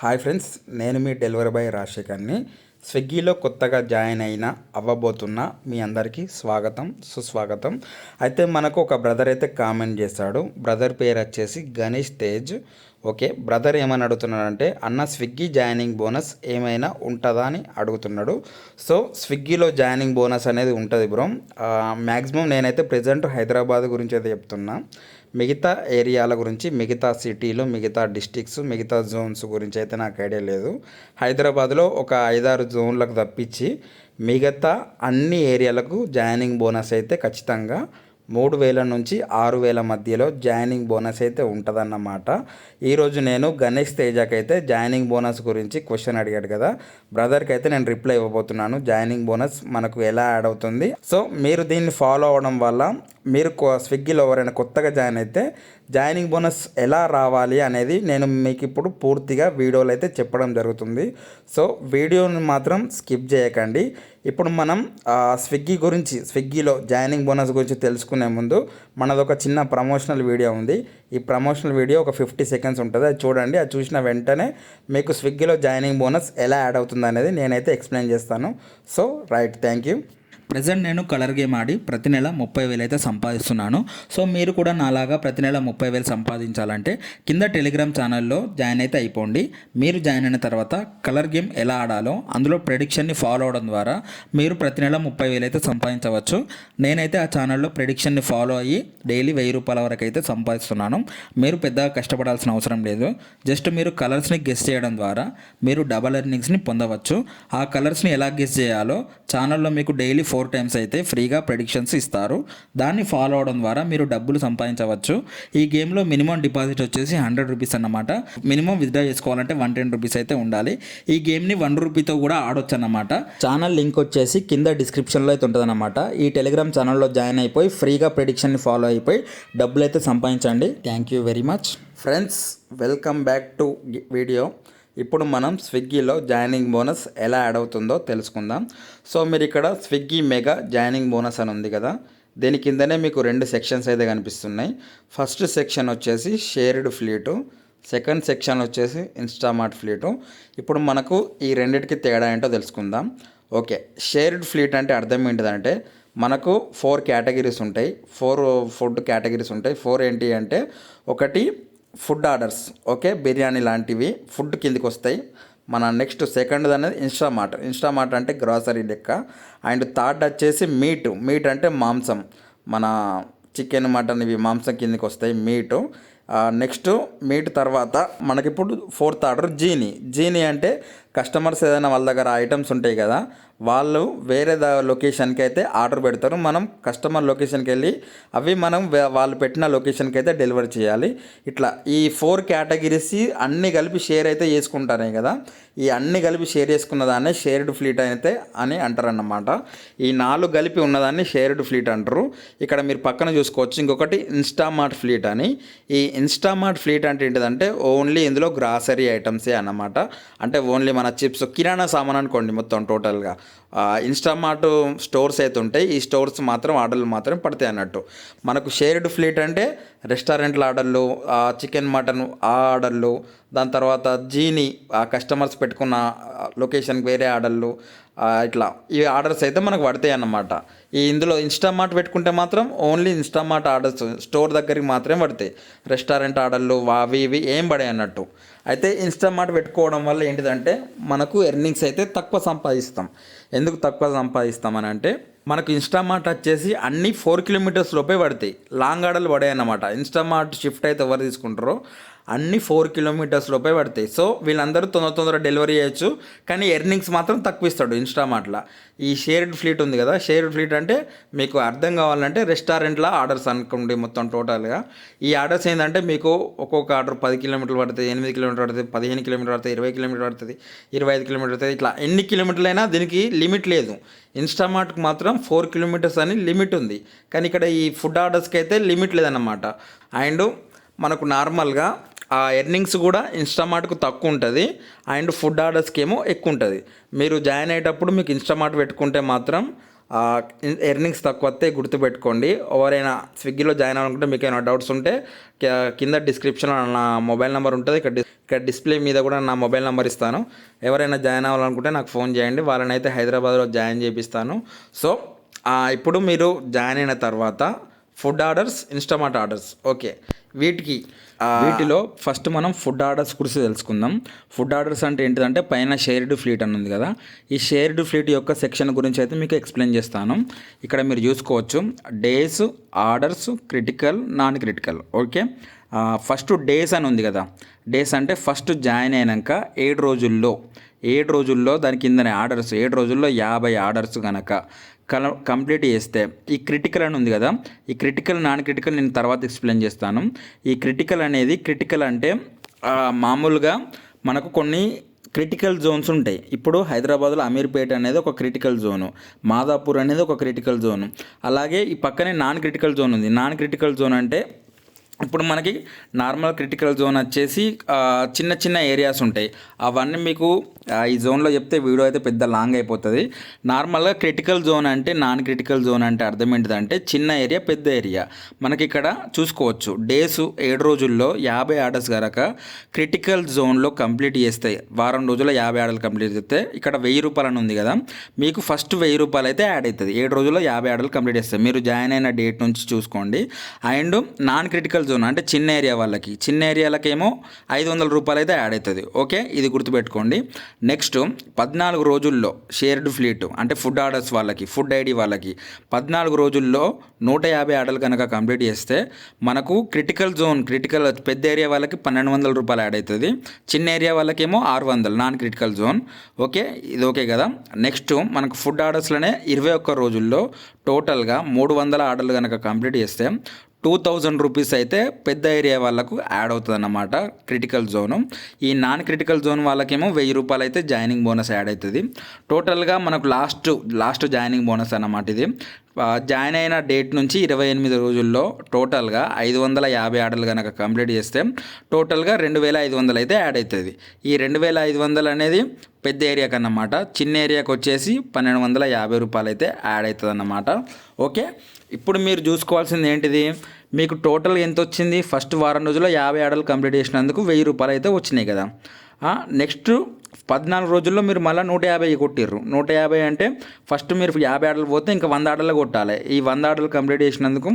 Hi friends, నేను మీ delivery boy రాజశేఖర్ని. స్విగ్గీలో కొత్తగా జాయిన్ అవ్వబోతున్న మీ అందరికీ స్వాగతం, సుస్వాగతం. అయితే మనకు ఒక బ్రదర్ అయితే కామెంట్ చేశాడు. బ్రదర్ పేరు వచ్చేసి గణేష్ తేజ్. ఓకే, బ్రదర్ ఏమని అడుగుతున్నాడంటే, అన్న స్విగ్గీ జాయినింగ్ బోనస్ ఏమైనా ఉంటుందా అని అడుగుతున్నాడు. సో స్విగ్గీలో జాయినింగ్ బోనస్ అనేది ఉంటుంది బ్రో. మ్యాక్సిమం నేనైతే ప్రజెంట్ హైదరాబాద్ గురించి అయితే చెప్తున్నా. మిగతా ఏరియాల గురించి, మిగతా సిటీలు, మిగతా డిస్టిక్స్, మిగతా జోన్స్ గురించి అయితే నాకు ఐడియా లేదు. హైదరాబాద్లో ఒక 5-6 జోన్లకు తప్పించి మిగతా అన్ని ఏరియాలకు జాయినింగ్ బోనస్ అయితే ఖచ్చితంగా 3,000 నుంచి 6,000 మధ్యలో జాయినింగ్ బోనస్ అయితే ఉంటుందన్నమాట. ఈరోజు నేను గణేష్ తేజాకి అయితే జాయినింగ్ బోనస్ గురించి క్వశ్చన్ అడిగాడు కదా, బ్రదర్కి అయితే నేను రిప్లై ఇవ్వబోతున్నాను. జాయినింగ్ బోనస్ మనకు ఎలా యాడ్ అవుతుంది, సో మీరు దీన్ని ఫాలో అవడం వల్ల మీరు స్విగ్గీలో ఎవరైనా కొత్తగా జాయిన్ అయితే జాయినింగ్ బోనస్ ఎలా రావాలి అనేది నేను మీకు ఇప్పుడు పూర్తిగా వీడియోలో అయితే చెప్పడం జరుగుతుంది. సో వీడియోని మాత్రం స్కిప్ చేయకండి. ఇప్పుడు మనం స్విగ్గీలో జాయినింగ్ బోనస్ గురించి తెలుసుకునే ముందు మనది ఒక చిన్న ప్రమోషనల్ వీడియో ఉంది. ఈ ప్రమోషనల్ వీడియో ఒక 50 సెకండ్స్ ఉంటుంది, అది చూడండి. అది చూసిన వెంటనే మీకు స్విగ్గీలో జాయినింగ్ బోనస్ ఎలా యాడ్ అవుతుంది అనేది నేనైతే ఎక్స్ప్లెయిన్ చేస్తాను. So right, thank you. Present నేను కలర్ గేమ్ ఆడి ప్రతి నెల 30,000 అయితే సంపాదిస్తున్నాను. సో మీరు కూడా నాలాగా ప్రతి నెల 30,000 సంపాదించాలంటే కింద టెలిగ్రామ్ ఛానల్లో జాయిన్ అయితే అయిపోండి. మీరు జాయిన్ అయిన తర్వాత కలర్ గేమ్ ఎలా ఆడాలో అందులో ప్రెడిక్షన్ని ఫాలో అవడం ద్వారా మీరు ప్రతి నెల 30,000 అయితే సంపాదించవచ్చు. నేనైతే ఆ ఛానల్లో ప్రెడిక్షన్ని ఫాలో అయ్యి డైలీ 1,000 రూపాయల వరకు అయితే సంపాదిస్తున్నాను. మీరు పెద్దగా కష్టపడాల్సిన అవసరం లేదు. జస్ట్ మీరు కలర్స్ని గెస్ చేయడం ద్వారా మీరు డబల్ ఎర్నింగ్స్ని పొందవచ్చు. ఆ కలర్స్ని ఎలా గెస్ చేయాలో ఛానల్లో మీకు డైలీ 4 టైమ్స్ అయితే ఫ్రీగా ప్రెడిక్షన్స్ ఇస్తారు. దాన్ని ఫాలో అవడం ద్వారా మీరు డబ్బులు సంపాదించవచ్చు. ఈ గేమ్లో మినిమం డిపాజిట్ వచ్చేసి 100 రూపీస్ అన్నమాట. మినిమం విత్డ్రా చేసుకోవాలంటే 110 రూపీస్ అయితే ఉండాలి. ఈ గేమ్ని 1 రూపీతో కూడా ఆడొచ్చు అన్నమాట. ఛానల్ లింక్ వచ్చేసి కింద డిస్క్రిప్షన్లో అయితే ఉంటుంది అన్నమాట. ఈ టెలిగ్రామ్ ఛానల్లో జాయిన్ అయిపోయి ఫ్రీగా ప్రెడిక్షన్ని ఫాలో అయిపోయి డబ్బులు అయితే సంపాదించండి. Thank you very much. Friends, welcome back to video. ఇప్పుడు మనం స్విగ్గీలో జాయినింగ్ బోనస్ ఎలా యాడ్ అవుతుందో తెలుసుకుందాం. సో మీరు ఇక్కడ స్విగ్గీ మెగా జాయినింగ్ బోనస్ అని ఉంది కదా, దీని కిందనే మీకు 2 సెక్షన్స్ అయితే కనిపిస్తున్నాయి. ఫస్ట్ సెక్షన్ వచ్చేసి షేర్డ్ ఫ్లీటు, సెకండ్ సెక్షన్ వచ్చేసి ఇన్స్టామార్ట్ ఫ్లీటు. ఇప్పుడు మనకు ఈ రెండింటికి తేడా ఏంటో తెలుసుకుందాం. ఓకే, షేర్డ్ ఫ్లీట్ అంటే అర్థం ఏంటిదంటే, మనకు 4 కేటగిరీస్ ఉంటాయి, 4 ఫుడ్ కేటగిరీస్ ఉంటాయి. 4 ఏంటి అంటే, ఒకటి ఫుడ్ ఆర్డర్స్, ఓకే, బిర్యానీ లాంటివి ఫుడ్ కిందికి వస్తాయి. మన నెక్స్ట్ సెకండ్ అనేది ఇన్స్టామార్ట్ అంటే గ్రాసరీ లెక్క. అండ్ థర్డ్ వచ్చేసి మీట్ అంటే మాంసం, మన చికెన్, మటన్ ఇవి మాంసం కిందికి వస్తాయి, మీటు. నెక్స్ట్ మీట్ తర్వాత మనకిప్పుడు 4th ఆర్డర్ జీనీ అంటే కస్టమర్స్ ఏదైనా వాళ్ళ దగ్గర ఐటమ్స్ ఉంటాయి కదా, వాళ్ళు వేరే లొకేషన్కి అయితే ఆర్డర్ పెడతారు. మనం కస్టమర్ లొకేషన్కి వెళ్ళి అవి మనం వాళ్ళు పెట్టిన లొకేషన్కి అయితే డెలివరీ చేయాలి. ఇట్లా ఈ 4 కేటగిరీస్ అన్నీ కలిపి షేర్ అయితే చేసుకుంటారే కదా, ఈ అన్నీ కలిపి షేర్ చేసుకున్న దాన్నే షేర్డ్ ఫ్లీట్ అయితే అని అంటారన్నమాట. ఈ 4 కలిపి ఉన్నదాన్ని షేర్డ్ ఫ్లీట్ అంటారు. ఇక్కడ మీరు పక్కన చూసుకోవచ్చు ఇంకొకటి ఇన్స్టామార్ట్ ఫ్లీట్ అని. ఈ ఇన్స్టామార్ట్ ఫ్లీట్ అంటే ఏంటిదంటే ఓన్లీ ఇందులో గ్రాసరీ ఐటమ్సే అన్నమాట. అంటే ఓన్లీ మన చిప్స్, కిరాణా సామాన్ అనుకోండి మొత్తం టోటల్గా. ఇన్స్టామార్ట్ స్టోర్స్ అయితే ఉంటాయి, ఈ స్టోర్స్ మాత్రం ఆర్డర్లు మాత్రం పడతాయి అన్నట్టు. మనకు షేర్డ్ ఫ్లీట్ అంటే రెస్టారెంట్ల ఆర్డర్లు, చికెన్, మటన్ ఆ ఆర్డర్లు, దాని తర్వాత జీని కస్టమర్స్ పెట్టుకున్న లొకేషన్కి వేరే ఆర్డర్లు, ఇట్లా ఈ ఆర్డర్స్ అయితే మనకు పడతాయి అన్నమాట. ఇందులో ఇన్స్టామార్ట్ పెట్టుకుంటే మాత్రం ఓన్లీ ఇన్స్టామార్ట్ ఆర్డర్స్ స్టోర్ దగ్గరికి మాత్రమే పడతాయి. రెస్టారెంట్ ఆర్డర్లు అవి ఇవి ఏం పడాయి అన్నట్టు. అయితే ఇన్స్టామార్ట్ పెట్టుకోవడం వల్ల ఏంటిదంటే మనకు ఎర్నింగ్స్ అయితే తక్కువ సంపాదిస్తాం. ఎందుకు తక్కువ సంపాదిస్తామని అంటే, మనకు ఇన్స్టామార్ట్ వచ్చేసి అన్ని 4 కిలోమీటర్స్ లోపే పడతాయి, లాంగ్ ఆర్డర్లు పడాయి అన్నమాట. ఇన్స్టామార్ట్ షిఫ్ట్ అయితే ఎవరు తీసుకుంటారో అన్ని 4 కిలోమీటర్స్ లోపే పడతాయి. సో వీళ్ళందరూ తొందర డెలివరీ చేయొచ్చు, కానీ ఎర్నింగ్స్ మాత్రం తక్కువ ఇస్తాడు ఇన్స్టామార్ట్లో. ఈ షేర్డ్ ఫ్లీట్ ఉంది కదా, షేర్డ్ ఫ్లీట్ అంటే మీకు అర్థం కావాలంటే రెస్టారెంట్లో ఆర్డర్స్ అనుకోండి మొత్తం టోటల్గా. ఈ ఆర్డర్స్ ఏంటంటే మీకు ఒక్కొక్క ఆర్డర్ 10 కిలోమీటర్లు పడుతుంది, 8 కిలోమీటర్లు పడుతుంది, 15 కిలోమీటర్లు పడుతుంది, 20 కిలోమీటర్లు పడుతుంది, 25 కిలోమీటర్లు పడుతుంది. ఇట్లా ఎన్ని కిలోమీటర్లైనా దీనికి లిమిట్ లేదు. ఇన్స్టామార్ట్కి మాత్రం 4 కిలోమీటర్స్ అని లిమిట్ ఉంది, కానీ ఇక్కడ ఈ ఫుడ్ ఆర్డర్స్కి అయితే లిమిట్ లేదన్నమాట. అండ్ మనకు నార్మల్గా ఆ ఎర్నింగ్స్ కూడా ఇన్స్టామార్ట్కు తక్కువ ఉంటుంది, అండ్ ఫుడ్ ఆర్డర్స్కి ఏమో ఎక్కువ ఉంటుంది. మీరు జాయిన్ అయ్యేటప్పుడు మీకు ఇన్స్టామార్ట్ పెట్టుకుంటే మాత్రం ఎర్నింగ్స్ తక్కువ వస్తే గుర్తుపెట్టుకోండి. ఎవరైనా స్విగ్గీలో జాయిన్ అవ్వాలనుకుంటే మీకు ఏమైనా డౌట్స్ ఉంటే కింద డిస్క్రిప్షన్లో నా మొబైల్ నెంబర్ ఉంటుంది. ఇక్కడ డిస్ప్లే మీద కూడా నా మొబైల్ నెంబర్ ఇస్తాను. ఎవరైనా జాయిన్ అవ్వాలనుకుంటే నాకు ఫోన్ చేయండి. వాళ్ళని అయితే హైదరాబాద్లో జాయిన్ చేపిస్తాను. సో ఇప్పుడు మీరు జాయిన్ అయిన తర్వాత food orders, Instamart orders, okay, వీటిలో ఫస్ట్ మనం ఫుడ్ ఆర్డర్స్ గురించి తెలుసుకుందాం. ఫుడ్ ఆర్డర్స్ అంటే ఏంటిదంటే పైన షేర్డ్ ఫ్లీట్ అని ఉంది కదా, ఈ షేర్డ్ ఫ్లీట్ యొక్క సెక్షన్ గురించి అయితే మీకు ఎక్స్ప్లెయిన్ చేస్తాను. ఇక్కడ మీరు చూసుకోవచ్చు days, orders, critical, non critical. Okay, first days అని ఉంది కదా, డేస్ అంటే ఫస్ట్ జాయిన్ అయినాక 7 రోజుల్లో దాని కిందనే ఆర్డర్స్ 7 రోజుల్లో 50 ఆర్డర్స్ కనుక కంప్లీట్ చేస్తే ఈ క్రిటికల్ అని ఉంది కదా, ఈ క్రిటికల్, నాన్ క్రిటికల్ నేను తర్వాత ఎక్స్ప్లెయిన్ చేస్తాను. ఈ క్రిటికల్ అంటే మామూలుగా మనకు కొన్ని క్రిటికల్ జోన్స్ ఉంటాయి. ఇప్పుడు హైదరాబాద్లో అమీర్పేట అనేది ఒక క్రిటికల్ జోను, మాదాపూర్ అనేది ఒక క్రిటికల్ జోను, అలాగే ఈ పక్కనే నాన్ క్రిటికల్ జోన్ ఉంది. నాన్ క్రిటికల్ జోన్ అంటే ఇప్పుడు మనకి నార్మల్ క్రిటికల్ జోన్ వచ్చేసి చిన్న చిన్న ఏరియాస్ ఉంటాయి. అవన్నీ మీకు ఈ జోన్లో చెప్తే వీడియో అయితే పెద్ద లాంగ్ అయిపోతుంది. నార్మల్గా క్రిటికల్ జోన్ అంటే, నాన్ క్రిటికల్ జోన్ అంటే అర్థం ఏంటిదంటే చిన్న ఏరియా, పెద్ద ఏరియా. మనకి ఇక్కడ చూసుకోవచ్చు డేస్ 7 రోజుల్లో 50 ఆర్డర్స్ కనుక క్రిటికల్ జోన్లో కంప్లీట్ చేస్తాయి. వారం రోజుల్లో 50 ఆర్డర్లు కంప్లీట్ చేస్తే ఇక్కడ 1000 రూపాయలు అని ఉంది కదా, మీకు ఫస్ట్ 1000 రూపాయలు అయితే యాడ్ అవుతుంది. 7 రోజుల్లో 50 ఆర్డర్లు కంప్లీట్ చేస్తాయి. మీరు జాయిన్ అయిన డేట్ నుంచి చూసుకోండి. అండ్ నాన్ క్రిటికల్ జోన్ అంటే చిన్న ఏరియాలకేమో 500 రూపాయలు అయితే యాడ్ అవుతుంది. ఓకే, ఇది గుర్తుపెట్టుకోండి. నెక్స్ట్ 14 రోజుల్లో షేర్డ్ ఫ్లీట్ అంటే ఫుడ్ ఆర్డర్స్ వాళ్ళకి, ఫుడ్ ఐడి వాళ్ళకి 14 రోజుల్లో 150 ఆర్డర్లు కనుక కంప్లీట్ చేస్తే మనకు క్రిటికల్ పెద్ద ఏరియా వాళ్ళకి 1200 రూపాయలు యాడ్ అవుతుంది. చిన్న ఏరియా వాళ్ళకేమో 600, నాన్ క్రిటికల్ జోన్. ఓకే, ఇది ఓకే కదా. నెక్స్ట్ మనకు ఫుడ్ ఆర్డర్స్లోనే 21 రోజుల్లో టోటల్గా 300 ఆర్డర్లు కనుక కంప్లీట్ చేస్తే 2000 రూపీస్ అయితే పెద్ద ఏరియా వాళ్ళకు యాడ్ అవుతుంది అన్నమాట క్రిటికల్ జోను. ఈ నాన్ క్రిటికల్ జోన్ వాళ్ళకేమో 1000 రూపాయలు అయితే జాయినింగ్ బోనస్ యాడ్ అవుతుంది. టోటల్గా మనకు లాస్ట్ జాయినింగ్ బోనస్ అన్నమాట ఇది. జాయిన్ అయిన డేట్ నుంచి 28 రోజుల్లో టోటల్గా 550 ఆర్డర్లు కనుక కంప్లీట్ చేస్తే టోటల్గా 2500 అయితే యాడ్ అవుతుంది. ఈ 2500 అనేది పెద్ద ఏరియాకి అన్నమాట. చిన్న ఏరియాకి వచ్చేసి 1250 రూపాయలు అయితే యాడ్ అవుతుంది అన్నమాట. ఓకే, ఇప్పుడు మీరు చూసుకోవాల్సింది ఏంటిది, మీకు టోటల్ ఎంత వచ్చింది, ఫస్ట్ వారం రోజుల్లో 50 ఆర్డర్లు కంప్లీట్ చేసినందుకు 1000 రూపాయలు అయితే వచ్చినాయి కదా. నెక్స్ట్ 14 రోజుల్లో మీరు మళ్ళీ 150 కొట్టిర్రు. 150 అంటే ఫస్ట్ మీరు 50 ఆర్డర్లు పోతే ఇంకా 100 ఆర్డర్లు కొట్టాలి. ఈ 100 ఆర్డర్లు కంప్లీట్ చేసినందుకు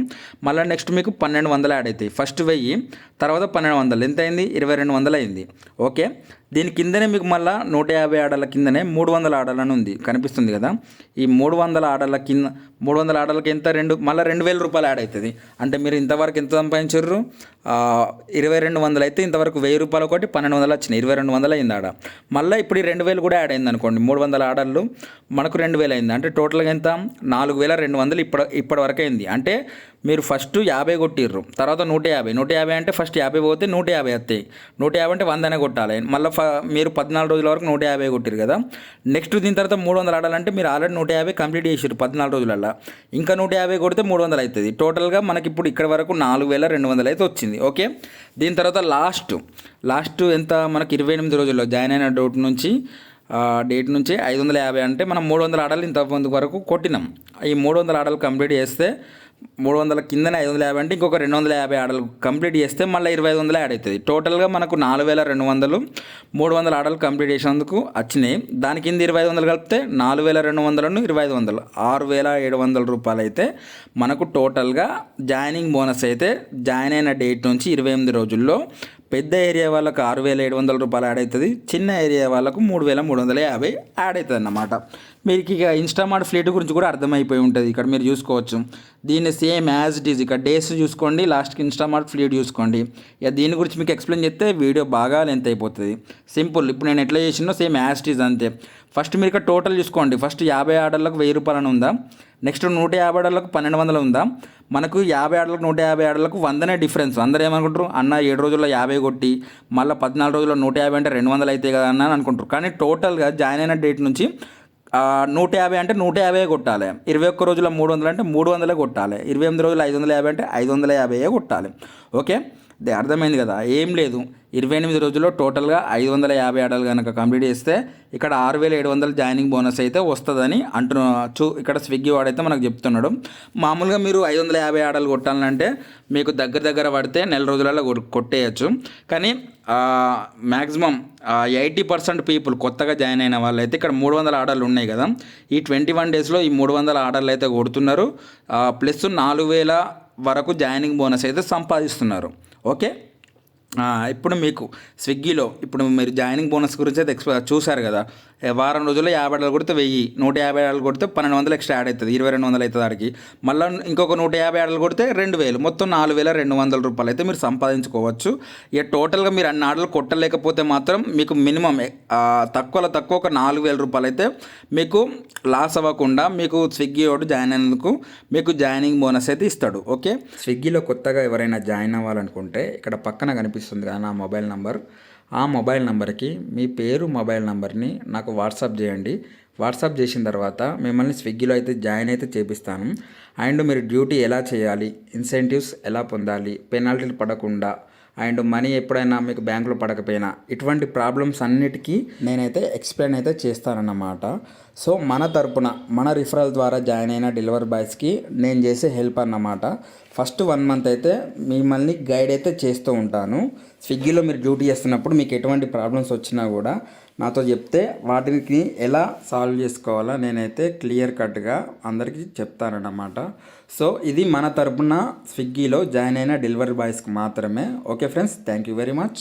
మళ్ళీ నెక్స్ట్ మీకు 1200 యాడ్ అవుతాయి. ఫస్ట్ 1000, తర్వాత 1200, ఎంత అయింది, 2200 అయింది. ఓకే, దీని కిందనే మీకు మళ్ళీ 150 ఆర్డర్ల కిందనే 300 ఆర్డర్లు అని ఉంది, కనిపిస్తుంది కదా. ఈ 300 ఆర్డర్ల కింద 300 ఆర్డర్లకి ఎంత, మళ్ళీ 2000 రూపాయలు యాడ్ అవుతుంది. అంటే మీరు ఇంతవరకు ఎంత సంపాదించారు, 2200 అయితే ఇంతవరకు 1000 రూపాయలు ఒకటి 1200 వచ్చినాయి, 2200 అయింది ఆడ. మళ్ళీ ఇప్పుడు ఈ 2000 కూడా యాడ్ అయింది అనుకోండి, 300 ఆర్డర్లు మనకు 2000 అయింది. అంటే టోటల్గా ఎంత, 4200 ఇప్పటి వరకు అయింది. అంటే మీరు ఫస్ట్ 50 కొట్టిర్రు, తర్వాత 150 అంటే ఫస్ట్ 50 పోతే 150 వస్తాయి. 150 అంటే 100 కొట్టాలి. మళ్ళీ మీరు 14 రోజుల వరకు 150 కొట్టిరు కదా. నెక్స్ట్ దీని తర్వాత 300 ఆడాలంటే మీరు ఆల్రెడీ 150 కంప్లీట్ చేసారు 14 రోజులలో, ఇంకా 150 కొడితే 300 అవుతుంది. టోటల్గా మనకి ఇప్పుడు ఇక్కడ వరకు 4200 అయితే వచ్చింది. ఓకే, దీని తర్వాత లాస్ట్ ఎంత, మనకి 28 రోజుల్లో జాయిన్ అయిన డేట్ నుంచి 550 అంటే మనం 300 ఆర్డర్లు ఇంతమంది వరకు కొట్టినాం. ఈ 300 ఆర్డర్లు కంప్లీట్ చేస్తే 300 కిందనే 550 అంటే ఇంకొక 250 ఆర్డర్లు కంప్లీట్ చేస్తే మళ్ళీ 2500 యాడ్ అవుతుంది. టోటల్గా మనకు 4200, 300 ఆర్డర్లు కంప్లీట్ చేసినందుకు వచ్చినాయి. దాని కింద 2500 కలిపితే 4200, 2500, 6700 రూపాయలు అయితే మనకు టోటల్గా జాయినింగ్ బోనస్ అయితే జాయిన్ అయిన డేట్ నుంచి 28 రోజుల్లో పెద్ద ఏరియా వాళ్ళకు 6700 రూపాయలు యాడ్ అవుతుంది. చిన్న ఏరియా వాళ్ళకు 3350 యాడ్ అవుతుంది అన్నమాట. మీకు ఇక ఇన్స్టామార్ట్ ఫ్లీట్ గురించి కూడా అర్థమైపోయి ఉంటుంది. ఇక్కడ మీరు చూసుకోవచ్చు, దీన్ని సేమ్ యాజ్ ఇట్ ఈజ్ ఇక్కడ డేస్ చూసుకోండి, లాస్ట్కి ఇన్స్టామార్ట్ ఫ్లీట్ చూసుకోండి. ఇక దీని గురించి మీకు ఎక్స్ప్లెయిన్ చేస్తే వీడియో బాగా లెంత్ అయిపోతుంది. సింపుల్, ఇప్పుడు నేను ఎట్లా చేసినో సేమ్ యాజ్ ఇట్ ఈజ్ అంతే. ఫస్ట్ మీరు ఇక్కడ టోటల్ చూసుకోండి, ఫస్ట్ 50 ఆర్డర్లకు 1000 రూపాయలు అని ఉందా, నెక్స్ట్ 150 ఆర్డర్లకు 1200 ఉందా. మనకు 50 ఆర్డర్లకు 150 ఆర్డర్లకు 100నే డిఫరెన్స్. అందరూ ఏమనుకుంటారు, అన్న 7 రోజుల్లో 50 కొట్టి మళ్ళీ 14 రోజుల్లో 150 అంటే 200 అవుతాయి కదా అన్న అనుకుంటారు. కానీ టోటల్గా జాయిన్ అయిన డేట్ నుంచి 150 అంటే 150 కొట్టాలి. 21 రోజుల 300 అంటే 300 కొట్టాలి. 28 రోజులు 550 అంటే 550 కొట్టాలి. ఓకే, అర్థమైంది కదా. ఏం లేదు, 28 రోజుల్లో టోటల్గా 550 ఆర్డర్లు కనుక కంప్లీట్ చేస్తే ఇక్కడ 6700 జాయినింగ్ బోనస్ అయితే వస్తుందని ఇక్కడ స్విగ్గీ వాడైతే మనకు చెప్తున్నాడు. మామూలుగా మీరు 550 ఆర్డర్లు కొట్టాలంటే మీకు దగ్గర పడితే నెల రోజులలో కొట్టేయచ్చు. కానీ మ్యాక్సిమం 80% పీపుల్ కొత్తగా జాయిన్ అయిన వాళ్ళు అయితే ఇక్కడ 300 ఆర్డర్లు ఉన్నాయి కదా, ఈ 21 డేస్లో ఈ 300 ఆర్డర్లు అయితే కొడుతున్నారు. ప్లస్ 4000 వరకు జాయినింగ్ బోనస్ అయితే సంపాదిస్తున్నారు. ఓకే, ఇప్పుడు మీకు స్విగ్గీలో ఇప్పుడు మీరు జాయినింగ్ బోనస్ గురించి అయితే చూశారు కదా. వారం రోజుల్లో 50 ఆర్డర్లు కొడితే 1000, 150 ఆర్డర్లు కొడితే 1200 ఎక్స్ట్రా యాడ్ అవుతుంది, 2200 అవుతుంది ఆడికి. మళ్ళీ ఇంకొక 150 ఆర్డర్లు కొడితే 2000, మొత్తం 4200 రూపాయలు అయితే మీరు సంపాదించుకోవచ్చు. ఇక టోటల్గా మీరు అన్ని ఆర్డర్లు కొట్టలేకపోతే మాత్రం మీకు మినిమం తక్కువ ఒక 4000 రూపాయలు అయితే మీకు లాస్ అవ్వకుండా మీకు స్విగ్గీ వాడు జాయిన్ అయినందుకు మీకు జాయినింగ్ బోనస్ అయితే ఇస్తాడు. ఓకే, స్విగ్గీలో కొత్తగా ఎవరైనా జాయిన్ అవ్వాలనుకుంటే ఇక్కడ పక్కన కనిపిస్తుంది కదా నా మొబైల్ నంబర్, ఆ మొబైల్ నెంబర్కి మీ పేరు, మొబైల్ నెంబర్ని నాకు వాట్సాప్ చేయండి. వాట్సాప్ చేసిన తర్వాత మిమ్మల్ని స్విగ్గీలో అయితే జాయిన్ అయితే చేపిస్తాను. అండ్ మీరు డ్యూటీ ఎలా చేయాలి, ఇన్సెంటివ్స్ ఎలా పొందాలి, పెనాల్టీలు పడకుండా, అండ్ మనీ ఎప్పుడైనా మీకు బ్యాంకులో పడకపోయినా ఇటువంటి ప్రాబ్లమ్స్ అన్నిటికీ నేనైతే ఎక్స్ప్లెయిన్ అయితే చేస్తానన్నమాట. సో మన తరపున మన రిఫరల్ ద్వారా జాయిన్ అయిన డెలివరీ బాయ్స్కి నేను చేసే హెల్ప్ అన్నమాట. ఫస్ట్ 1 మంత్ అయితే మిమ్మల్ని గైడ్ అయితే చేస్తూ ఉంటాను. స్విగ్గీలో మీరు డ్యూటీ చేస్తున్నప్పుడు మీకు ఎటువంటి ప్రాబ్లమ్స్ వచ్చినా కూడా నాతో చెప్తే వాటిని ఎలా సాల్వ్ చేసుకోవాలో నేనైతే క్లియర్ కట్గా అందరికీ చెప్తానన్నమాట. సో ఇది మన తరపున స్విగ్గీలో జాయిన్ అయిన డెలివరీ బాయ్స్కి మాత్రమే. Okay friends, thank you very much.